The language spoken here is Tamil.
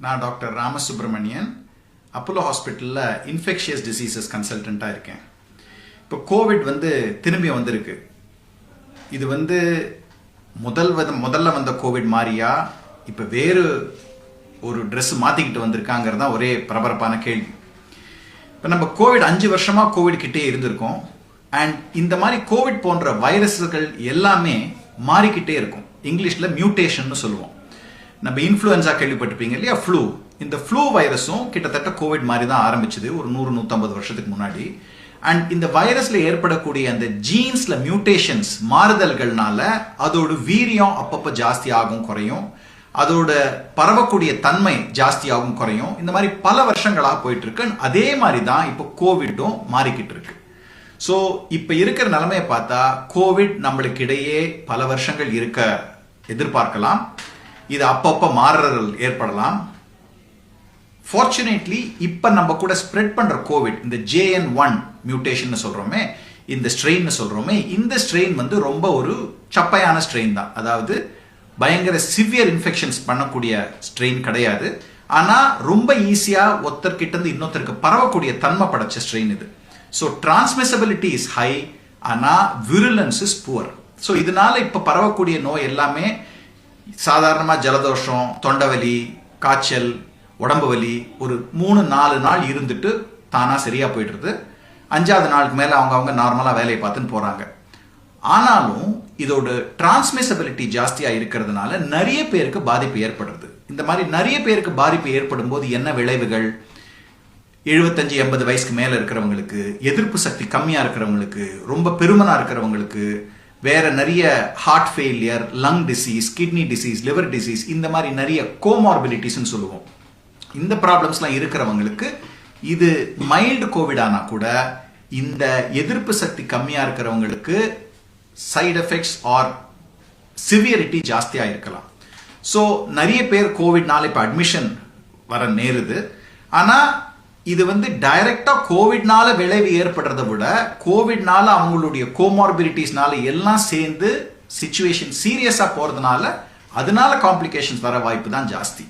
நான் டாக்டர் ராமசுப்ரமணியன் அப்போலோ ஹாஸ்பிட்டலில் இன்ஃபெக்ஷியஸ் டிசீசஸ் கன்சல்டண்ட்டாக இருக்கேன். இப்போ கோவிட் திரும்பி வந்திருக்கு. இது முதல்ல வந்த கோவிட் மாதிரியா இப்போ வேறு ஒரு ட்ரெஸ் மாற்றிக்கிட்டு வந்திருக்காங்கிறது தான் ஒரே பரபரப்பான கேள்வி. இப்போ நம்ம கோவிட் 5 வருஷமாக கோவிட் கிட்டே இருந்திருக்கோம். அண்ட் இந்த மாதிரி கோவிட் போன்ற வைரஸ்கள் எல்லாமே மாறிக்கிட்டே இருக்கும். இங்கிலீஷில் மியூட்டேஷன் சொல்லுவோம். நம்ம இன்ஃப்ளூயன்ஸா கேள்விப்பட்டிருப்பீங்க இல்லையா, ஃப்ளூ. இந்த ஃப்ளூ வைரஸும் கிட்டத்தட்ட கோவிட் மாதிரி தான் ஆரம்பிச்சது ஒரு 100-150 வருஷத்துக்கு முன்னாடி. அண்ட் இந்த வைரஸ்ல ஏற்படக்கூடிய அந்த ஜீன்ஸ்ல மியூட்டேஷன்ஸ் மாறுதல்கள்னால அதோட வீரியம் அப்பப்போ ஜாஸ்தி ஆகும் குறையும், அதோட பரவக்கூடிய தன்மை ஜாஸ்தியாகும் குறையும். இந்த மாதிரி பல வருஷங்களாக போயிட்டு இருக்கு. அதே மாதிரி தான் இப்போ கோவிடும் மாறிக்கிட்டு இருக்கு. ஸோ இப்போ இருக்கிற நிலைமையை பார்த்தா கோவிட் நம்மளுக்கு இடையே பல வருஷங்கள் இருக்க எதிர்பார்க்கலாம். இது அப்பப்போ மாறுதல் ஏற்படலாம். ஃபார்ச்சுனேட்லி இப்போ நம்ம கூட ஸ்ப்ரெட் பண்ற கோவிட், இந்த JN1 மியூட்டேஷன் சொல்றோமே, இந்த ஸ்ட்ரெயின் சொல்றோமே, இந்த ஸ்ட்ரெயின் ரொம்ப ஒரு சப்பையான ஸ்ட்ரெயின் தான். அதாவது பயங்கர சிவியர் இன்ஃபெக்ஷன்ஸ் பண்ணக்கூடிய ஸ்ட்ரெயின் கிடையாது. ஆனா ரொம்ப ஈஸியா ஒருத்தர்கிட்ட இருந்து இன்னொருத்தருக்கு பரவக்கூடிய தன்மை படைச்ச ஸ்ட்ரெயின் இது. ஸோ டிரான்ஸ்மிசபிலிட்டி இஸ் ஹை, ஆனா விருலன்ஸ் இஸ் புவர். ஸோ இதனால இப்ப பரவக்கூடிய நோய் எல்லாமே சாதாரணமாக ஜலதோஷம், தொண்டவலி, காய்ச்சல், உடம்பு வலி ஒரு 3-4 நாள் இருந்துட்டு தானா சரியா போயிடுறது. 5வது நாளுக்கு மேல அவங்க நார்மலா வேலையை பார்த்துன்னு போறாங்க. ஆனாலும் இதோட டிரான்ஸ்மிசபிலிட்டி ஜாஸ்தியா இருக்கிறதுனால நிறைய பேருக்கு பாதிப்பு ஏற்படுறது. இந்த மாதிரி நிறைய பேருக்கு பாதிப்பு ஏற்படும் போது என்ன விளைவுகள்? 75-80 வயசுக்கு மேல இருக்கிறவங்களுக்கு, எதிர்ப்பு சக்தி கம்மியா இருக்கிறவங்களுக்கு, ரொம்ப பெருமனா இருக்கிறவங்களுக்கு, வேற நிறைய heart failure, lung disease, kidney disease, liver disease, இந்த மாதிரி நிறைய கோமார்பிலிட்டிஸ் சொல்லுவோம். இந்த ப்ராப்ளம்ஸ்லாம் இருக்கிறவங்களுக்கு இது மைல்டு கோவிட் ஆனா கூட இந்த எதிர்ப்பு சக்தி கம்மியா இருக்கிறவங்களுக்கு சைடு எஃபெக்ட்ஸ் ஆர் சிவியரிட்டி ஜாஸ்தியா இருக்கலாம். ஸோ நிறைய பேர் கோவிட்னால இப்போ அட்மிஷன் வர நேருது. ஆனா இது டைரக்டா கோவிட்னால விளைவு ஏற்படுறதை விட கோவிட்னால அவங்களுடைய கோமார்பிலிட்டிஸ்னால எல்லாம் சேர்ந்து சிச்சுவேஷன் சீரியஸா போறதுனால அதனால காம்ப்ளிகேஷன்ஸ் வர வாய்ப்பு தான் ஜாஸ்தி.